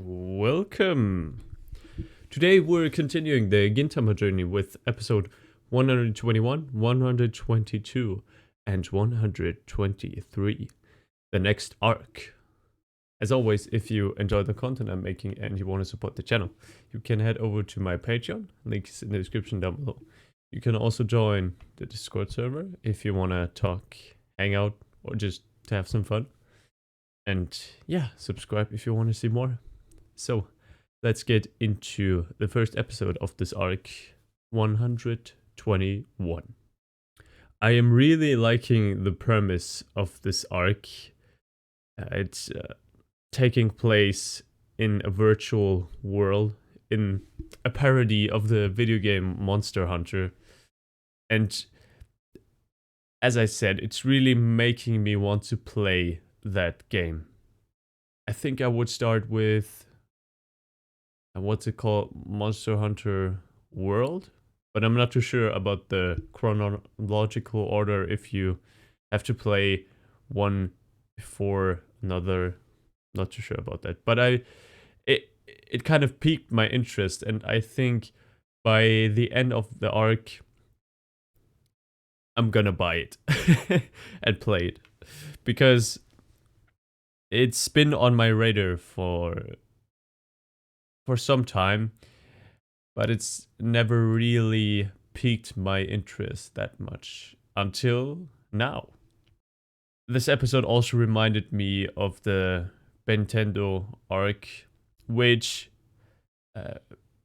Welcome! Today we're continuing the Gintama journey with episode 121, 122, and 123. The next arc. As always, if you enjoy the content I'm making and you want to support the channel, you can head over to my Patreon, link is in the description down below. You can also join the Discord server if you want to talk, hang out, or just to have some fun. And yeah, subscribe if you want to see more. So, let's get into the first episode of this arc, 121. I am really liking the premise of this arc. It's taking place in a virtual world, in a parody of the video game Monster Hunter. And as I said, it's really making me want to play that game. I think I would start with what's it called? Monster Hunter World? But I'm not too sure about the chronological order if you have to play one before another. Not too sure about that. But it kind of piqued my interest, and I think by the end of the arc I'm gonna buy it and play it. Because it's been on my radar for some time, but it's never really piqued my interest that much until now. This episode also reminded me of the Nintendo arc, which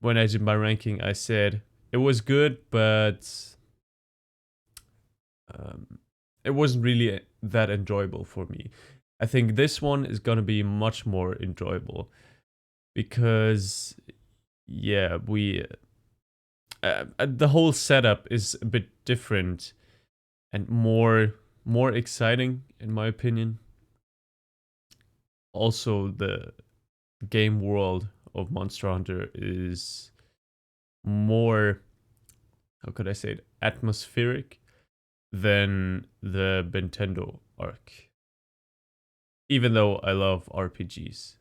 when I did my ranking I said it was good, but it wasn't really that enjoyable for me. I think this one is gonna be much more enjoyable. Because, yeah, the whole setup is a bit different and more exciting, in my opinion. Also, the game world of Monster Hunter is more, how could I say it, atmospheric than the Nintendo arc. Even though I love RPGs.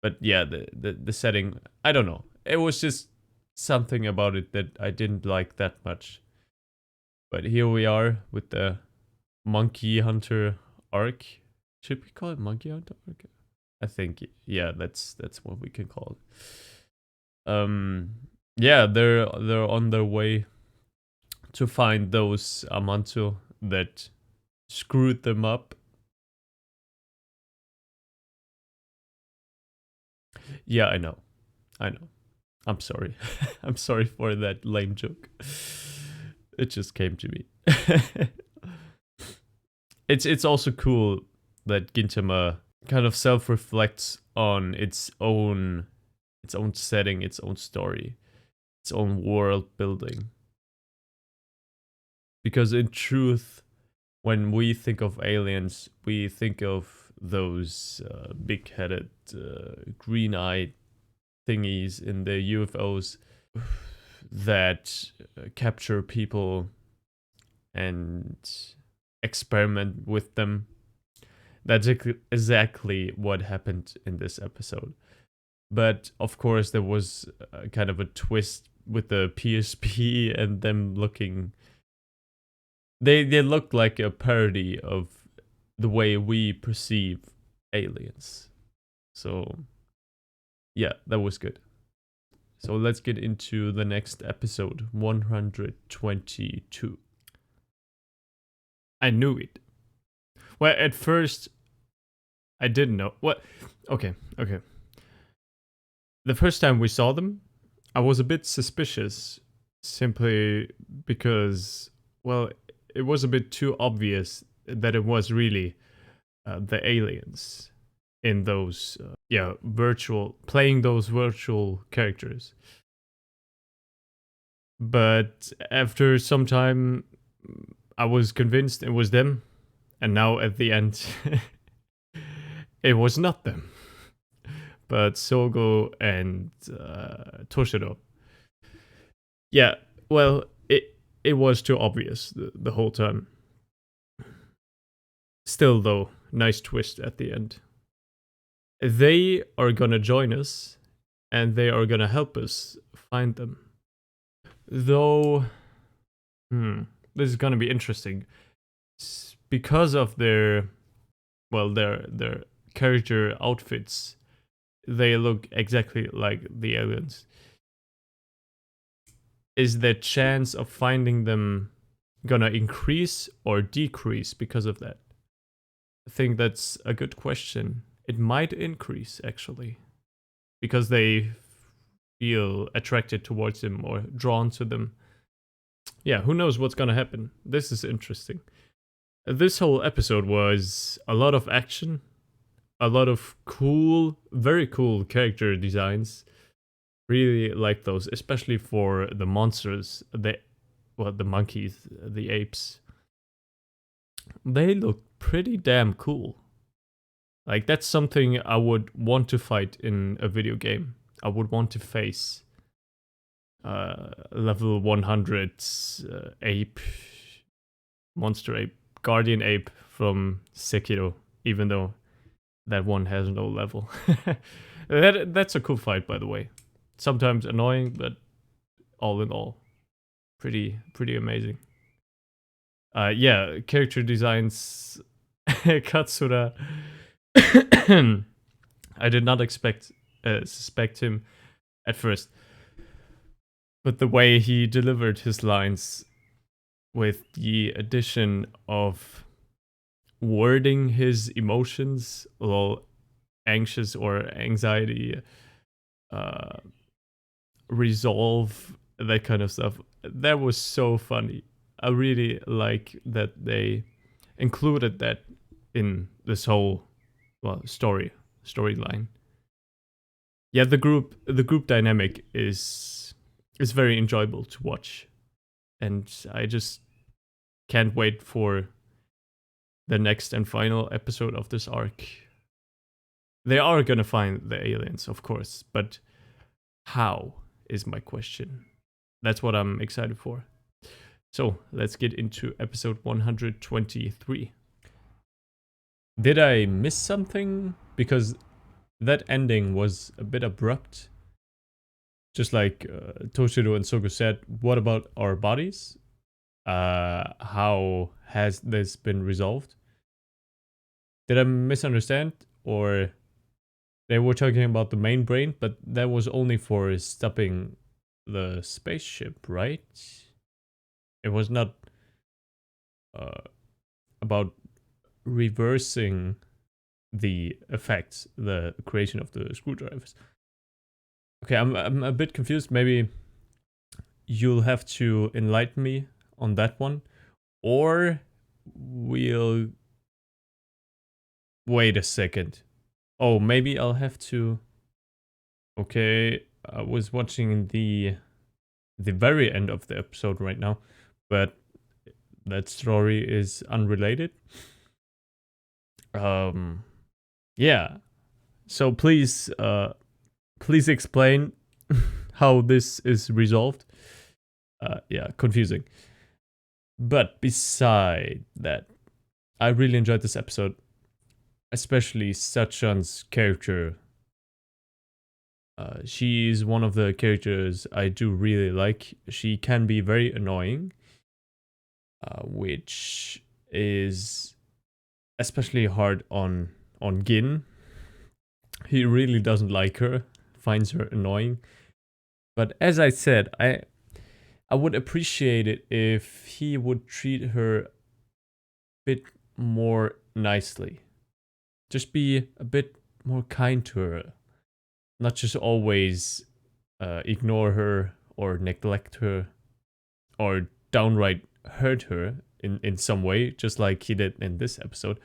But yeah, the setting, I don't know. It was just something about it that I didn't like that much. But here we are with the Monkey Hunter arc. Should we call it Monkey Hunter arc? I think, yeah, that's what we can call it. Yeah, they're on their way to find those Amanto that screwed them up. Yeah, I know. I'm sorry. I'm sorry for that lame joke. It just came to me. It's also cool that Gintama kind of self-reflects on its own setting, its own story, its own world building. Because in truth, when we think of aliens, we think of those big-headed, green-eyed thingies in the UFOs that capture people and experiment with them. That's exactly what happened in this episode. But of course, there was kind of a twist with the PSP and them looking. They looked like a parody of the way we perceive aliens. So yeah, that was good. So let's get into the next episode, 122. I knew it. Well, at first, I didn't know. What? Okay. The first time we saw them, I was a bit suspicious, simply because, well, it was a bit too obvious that it was really the aliens in those playing those virtual characters. But after some time I was convinced it was them, and now at the end it was not them, but Sogo and Toshiro. Yeah, well, it was too obvious the whole time. Still though, nice twist at the end. They are gonna join us, and they are gonna help us find them. Though, this is gonna be interesting because of their character outfits. They look exactly like the aliens. Is the chance of finding them gonna increase or decrease because of that? I think that's a good question. It might increase, actually, because they feel attracted towards them or drawn to them. Yeah, who knows what's gonna happen? This is interesting. This whole episode was a lot of action, a lot of cool, very cool character designs. Really like those, especially for the monsters, the monkeys, the apes. They look pretty damn cool. Like, that's something I would want to fight in a video game. I would want to face level 100 ape, monster ape, guardian ape from Sekiro, even though that one has no level. That's a cool fight, by the way. Sometimes annoying, but all in all, pretty amazing. Yeah, character designs. Katsura. I did not suspect him at first, but the way he delivered his lines, with the addition of wording his emotions, a little anxious or anxiety, resolve, that kind of stuff, that was so funny. I really like that they included that in this whole storyline. Yeah, the group dynamic is very enjoyable to watch, and I just can't wait for the next and final episode of this arc. They are gonna find the aliens, of course, but how is my question. That's what I'm excited for. So let's get into episode 123. Did I miss something? Because that ending was a bit abrupt. Just like Toshiro and Sogo said, what about our bodies? How has this been resolved? Did I misunderstand? Or they were talking about the main brain, but that was only for stopping the spaceship, right? It was not about reversing the effects, the creation of the screwdrivers. Okay, I'm a bit confused. Maybe you'll have to enlighten me on that one, or we'll wait a second. Oh, maybe I'll have to. Okay, I was watching the very end of the episode right now, but that story is unrelated. Yeah. So please explain how this is resolved. Yeah, confusing. But beside that, I really enjoyed this episode, especially Sachan's character. She's one of the characters I do really like. She can be very annoying, which is especially hard on Gin. He really doesn't like her, finds her annoying. But as I said, I would appreciate it if he would treat her a bit more nicely. Just be a bit more kind to her. Not just always ignore her or neglect her or downright hurt her in some way, just like he did in this episode.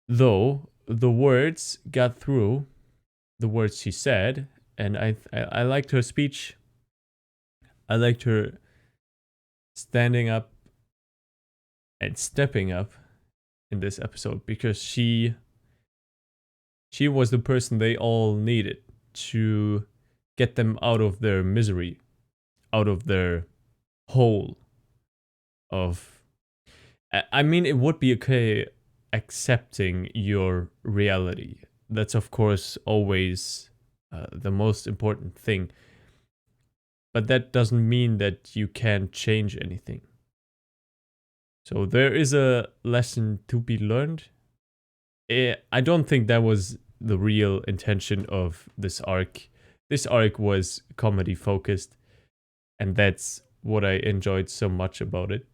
Though the words got through, the words she said, and I liked her speech. I liked her standing up and stepping up in this episode, because she was the person they all needed to get them out of their misery, out of their hole of... I mean, it would be okay accepting your reality, that's of course always the most important thing. But that doesn't mean that you can't change anything. So there is a lesson to be learned. I don't think that was the real intention of this arc. This arc was comedy focused, and that's what I enjoyed so much about it.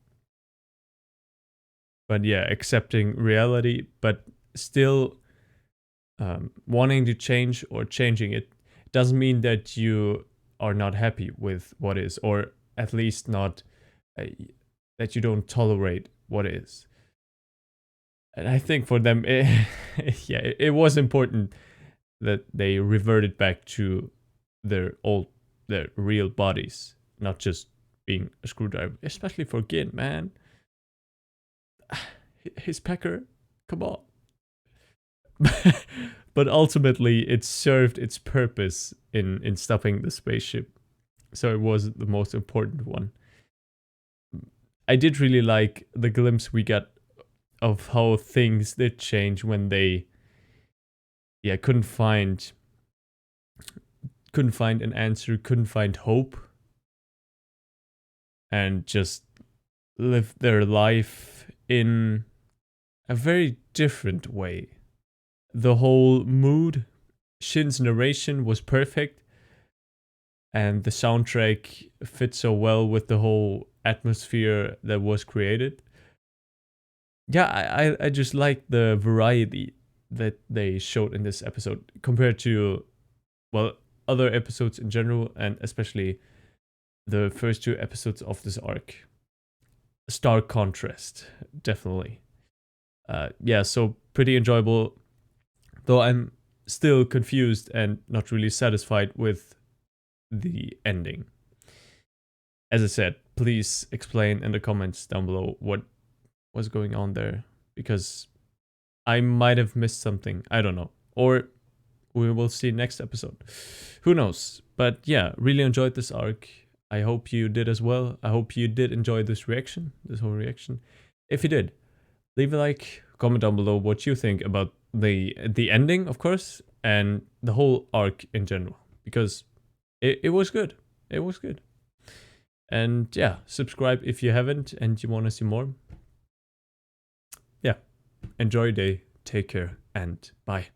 But yeah, accepting reality, but still wanting to change or changing it doesn't mean that you are not happy with what is, or at least not that you don't tolerate what is. And I think for them, it was important that they reverted back to their real bodies, not just being a screwdriver. Especially for Gin, man, his pecker, come on. But ultimately, it served its purpose in stopping the spaceship, so it was the most important one. I did really like the glimpse we got of how things did change when they couldn't find an answer, couldn't find hope, and just live their life in a very different way. The whole mood, Shin's narration was perfect, and the soundtrack fit so well with the whole atmosphere that was created. Yeah, I just like the variety that they showed in this episode compared to, well, other episodes in general, and especially the first two episodes of this arc. Stark contrast, definitely. Yeah, so pretty enjoyable, though I'm still confused and not really satisfied with the ending. As I said, please explain in the comments down below what was going on there, because I might have missed something. I don't know. Or we will see next episode. Who knows? But yeah, really enjoyed this arc. I hope you did as well. I hope you did enjoy this whole reaction. If you did, leave a like, comment down below what you think about the ending, of course, and the whole arc in general, because it was good. It was good. And yeah, subscribe if you haven't and you want to see more. Yeah, enjoy your day, take care, and bye.